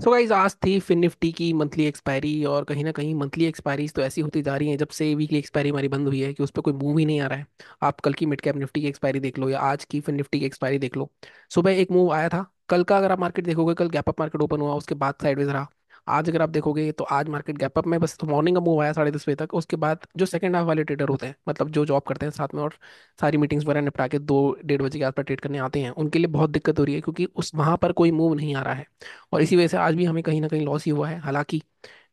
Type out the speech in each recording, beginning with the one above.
So guys आज थी fin Nifty की मंथली एक्सपायरी। और कहीं ना कहीं मंथली एक्सपायरीज तो ऐसी होती जा रही हैं जब से वीकली एक्सपायरी हमारी बंद हुई है कि उस पर कोई मूव ही नहीं आ रहा है। आप कल की मिड कैप निफ्टी की एक्सपायरी देख लो या आज की फिन निफ्टी की एक्सपायरी देख लो। सुबह एक मूव आया था। कल का अगर आप मार्केट देखोगे, कल गैप अप मार्केट ओपन हुआ, उसके बाद साइडवेज रहा। आज अगर आप देखोगे तो आज मार्केट गैप अप में, बस तो मॉर्निंग का मूव आया 10:30 बजे तक। उसके बाद जो सेकंड हाफ वाले ट्रेडर होते हैं, मतलब जो जॉब करते हैं साथ में और सारी मीटिंग्स वगैरह निपटा के 2-1:30 बजे के आसपास ट्रेड करने आते हैं, उनके लिए बहुत दिक्कत हो रही है क्योंकि उस वहां पर कोई मूव नहीं आ रहा है। और इसी वजह से आज भी हमें कहीं ना कहीं लॉस ही हुआ है। हालांकि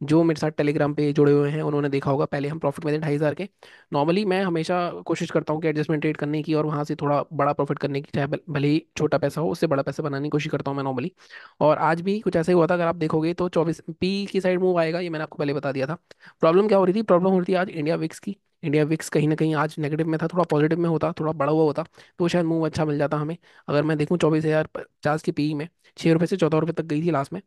जो मेरे साथ टेलीग्राम पे जुड़े हुए हैं उन्होंने देखा होगा, पहले हम प्रॉफिट में थे 2,500 के। नॉर्मली मैं हमेशा कोशिश करता हूँ कि एडजस्टमेंट ट्रेड करने की और वहां से थोड़ा बड़ा प्रॉफिट करने की, चाहे भले ही छोटा पैसा हो, उससे बड़ा पैसा बनाने की कोशिश करता हूँ मैं नॉर्मली। और आज भी कुछ ऐसा ही हुआ था। अगर आप देखोगे तो 24 पी की साइड मूव आएगा, ये मैंने आपको पहले बता दिया था। प्रॉब्लम क्या हो रही थी? प्रॉब्लम हो रही थी आज इंडिया विक्स की। इंडिया विक्स कहीं ना कहीं आज नेगेटिव में था, थोड़ा पॉजिटिव में होता, थोड़ा बड़ा हुआ होता तो शायद मूव अच्छा मिल जाता हमें। अगर मैं देखूँ 24,050 की पी में 6 रुपये से 14 रुपये तक गई थी लास्ट में।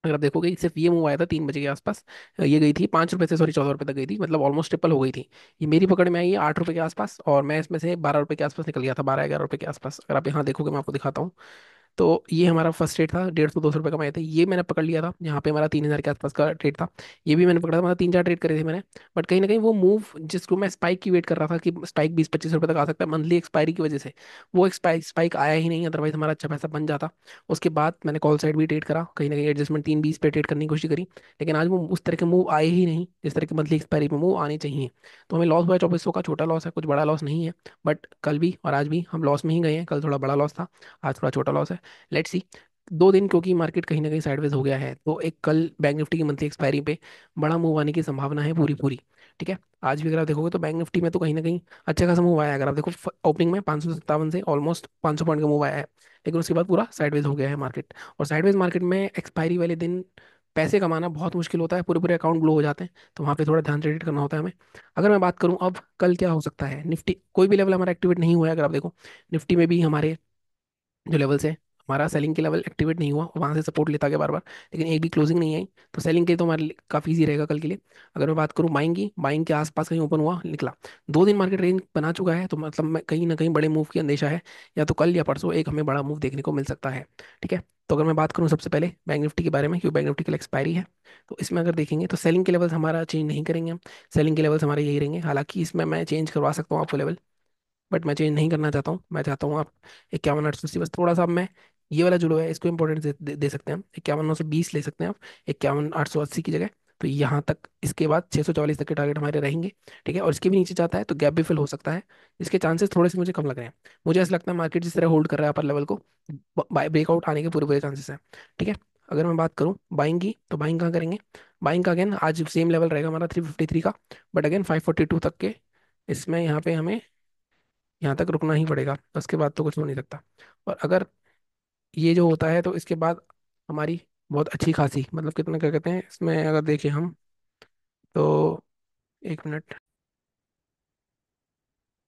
अगर आप देखोगे सिर्फ ये मूव आया था 3 बजे के आसपास। ये गई थी 5 रुपये से, सॉरी 14 रुपये तक गई थी, मतलब ऑलमोस्ट ट्रिपल हो गई थी। ये मेरी पकड़ में आई है 8 रुपये के आसपास, और मैं इसमें से 12 रुपये के आसपास निकल गया था, 12-11 रुपये के आसपास। अगर आप यहाँ देखोगे, मैं आपको दिखाता हूँ। तो ये हमारा फर्स्ट ट्रेड था, 150-200 रुपये कमाए थे, ये मैंने पकड़ लिया था। यहाँ पे हमारा 3,000 के आसपास का ट्रेड था। ये भी मैंने पकड़ा था, मतलब 3-4 ट्रेड करे थे मैंने। बट कहीं ना कहीं वो मूव जिसको मैं स्पाइक की वेट कर रहा था कि स्पाइक 20-25 रुपये तक आ सकता है मंथली एक्सपायरी की वजह से, वो एक स्पाइक स्पाइक आया ही नहीं, अदरवाइज हमारा अच्छा पैसा बन जाता। उसके बाद मैंने कॉल साइड भी ट्रेड करा, कहीं ना कहीं एडजस्टमेंट 3-20 पे ट्रेड करने की कोशिश करी। लेकिन आज वो उस तरह के मूव आए ही नहीं जिस तरह के मंथली एक्सपायरी में मूव आने चाहिए। तो हमें लॉस हुआ है 2400 का, छोटा लॉस है, कुछ बड़ा लॉस नहीं है। बट कल भी और आज भी हम लॉस में ही गए हैं। कल थोड़ा बड़ा लॉस था, आज थोड़ा छोटा लॉस है। Let's see. 2 दिन क्योंकि मार्केट कहीं ना कहीं साइडवेज हो गया है, तो एक कल बैंक निफ्टी की मंथली एक्सपायरी पे बड़ा मूव आने की संभावना है पूरी पूरी। ठीक है। आज भी अगर आप देखोगे तो बैंक निफ्टी में तो कहीं ना कहीं अच्छा खासा मूव आया है। अगर आप देखो ओपनिंग में 557 से ऑलमोस्ट 500 पॉइंट का मूव आया है। लेकिन उसके बाद पूरा साइडवेज हो गया है मार्केट। और साइडवेज मार्केट में एक्सपायरी वाले दिन पैसे कमाना बहुत मुश्किल होता है, पूरे पूरे अकाउंट ग्लो हो जाते हैं, तो वहाँ पे थोड़ा ध्यान से ट्रेड करना होता है हमें। अगर मैं बात करूँ अब कल क्या हो सकता है, निफ्टी कोई भी लेवल हमारा एक्टिवेट नहीं हुआ है। अगर आप देखो निफ्टी में भी हमारे जो लेवल्स है, हमारा सेलिंग के लेवल एक्टिवेट नहीं हुआ, वहां से सपोर्ट लेता गया बार बार, लेकिन एक भी क्लोजिंग नहीं आई। तो सेलिंग के लिए तो हमारे लिए काफी ईजी रहेगा कल के लिए। अगर मैं बात करूँ बाइंग की, बाइंग के आसपास कहीं ओपन हुआ निकला, 2 दिन मार्केट रेंज बना चुका है, तो मतलब मैं कहीं ना कहीं बड़े मूव की अंदेशा है। या तो कल या परसों एक हमें बड़ा मूव देखने को मिल सकता है। ठीक है। तो अगर मैं बात करूँ सबसे पहले बैंक निफ्टी के बारे में, क्योंकि बैंक निफ्टी कल एक्सपायरी है, तो इसमें अगर देखेंगे तो सेलिंग के लेवल्स हमारा चेंज नहीं करेंगे हम। सेलिंग के लेवल्स हमारे यही रहेंगे, हालांकि इसमें मैं चेंज करवा सकता हूँ आपको लेवल, बट मैं चेंज नहीं करना चाहता हूँ। मैं चाहता हूँ आप 51,880, बस थोड़ा सा अब मैं ये वाला जो है इसको इंपॉर्टेंस दे सकते हैं हम, 51,920 ले सकते हैं आप 51,880 की जगह। तो यहाँ तक, इसके बाद 644 तक के टारगेट हमारे रहेंगे। ठीक है। और इसके भी नीचे जाता है तो गैप भी फिल हो सकता है। इसके चांसेस थोड़े से मुझे कम लग रहे हैं। मुझे ऐसा लगता है मार्केट जिस तरह होल्ड कर रहा है अपर लेवल को, ब्रेकआउट आने के पूरे पूरे चांसेस हैं। ठीक है। अगर मैं बात करूँ बाइंग की, तो बाइंग कहाँ करेंगे? बाइंग का अगेन आज सेम लेवल रहेगा हमारा 353 का, बट अगेन 542 तक के। इसमें यहाँ पे हमें यहाँ तक रुकना ही पड़ेगा, उसके बाद तो कुछ हो नहीं सकता। और अगर ये जो होता है तो इसके बाद हमारी बहुत अच्छी खासी, मतलब कितना, क्या कहते हैं इसमें, अगर देखें हम तो, 1 मिनट,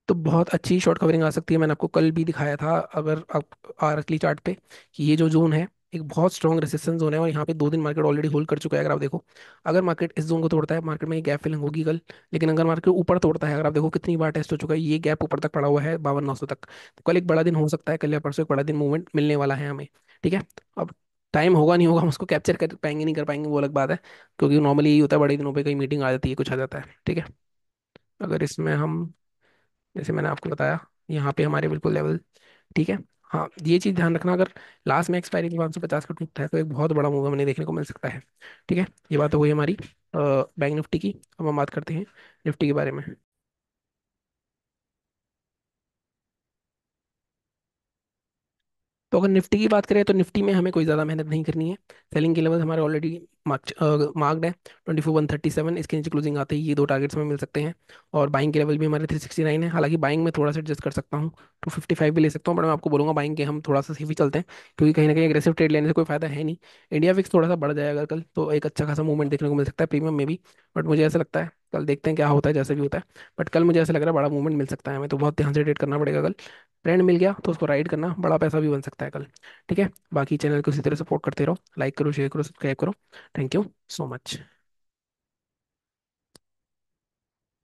तो बहुत अच्छी शॉर्ट कवरिंग आ सकती है। मैंने आपको कल भी दिखाया था, अगर आप आरकली चार्ट पे, कि ये जो जोन है एक बहुत स्ट्रॉन्ग रेसिस्टेंस जोन है, और यहाँ पे 2 दिन मार्केट ऑलरेडी होल्ड कर चुका है। अगर आप देखो, अगर मार्केट इस जोन को तोड़ता है, मार्केट में ये गैप फिलिंग होगी कल। लेकिन अगर मार्केट ऊपर तोड़ता है, अगर आप देखो कितनी बार टेस्ट हो चुका है, ये गैप ऊपर तक पड़ा हुआ है 52,900 तक, तो कल एक बड़ा दिन हो सकता है, कल या परसों एक बड़ा दिन मूवमेंट मिलने वाला है हमें। ठीक है। अब टाइम होगा नहीं होगा हम उसको कैप्चर कर पाएंगे नहीं कर पाएंगे, वो अलग बात है, क्योंकि नॉर्मली यही होता है, बड़े दिनों पे कहीं मीटिंग आ जाती है, कुछ आ जाता है। ठीक है। अगर इसमें हम, जैसे मैंने आपको बताया, यहाँ पे हमारे बिल्कुल लेवल, ठीक है। हाँ, ये चीज़ ध्यान रखना, अगर लास्ट में एक्सपायरी 550 का टूटता है तो एक बहुत बड़ा मूव हमें देखने को मिल सकता है। ठीक है। ये बात हो गई हमारी बैंक निफ्टी की। अब हम बात करते हैं निफ्टी के बारे में। तो अगर निफ्टी की बात करें तो निफ्टी में हमें कोई ज़्यादा मेहनत नहीं करनी है। सेलिंग के लेवल हमारे ऑलरेडी मार्क्ड है, 24,137, इसके नीचे क्लोजिंग आते ही ये 2 टारगेट्स में मिल सकते हैं। और बाइंग के लेवल भी हमारे 369 है। हालांकि बाइंग में थोड़ा सा एडजस्ट कर सकता हूँ, 255 भी ले सकता हूँ, बट मैं आपको बोलूँगा बाइंग के हम थोड़ा सा सेफ ही चलते हैं, क्योंकि कहीं ना कहीं एग्रेसिव ट्रेड लेने से कोई फायदा है नहीं। इंडिया फिक्स थोड़ा सा बढ़ जाएगा कल, तो एक अच्छा खासा मूवमेंट देखने को मिल सकता है प्रीमियम में भी। बट मुझे ऐसा लगता है, कल देखते हैं क्या होता है, जैसे भी होता है। बट कल मुझे ऐसा लग रहा है बड़ा मूवमेंट मिल सकता है हमें, तो बहुत ध्यान से ट्रेड करना पड़ेगा कल। ट्रेंड मिल गया तो उसको राइड करना, बड़ा पैसा भी बन सकता है कल। ठीक है। बाकी चैनल को इसी तरह सपोर्ट करते रहो, लाइक करो, शेयर करो, सब्सक्राइब करो। Thank you so much.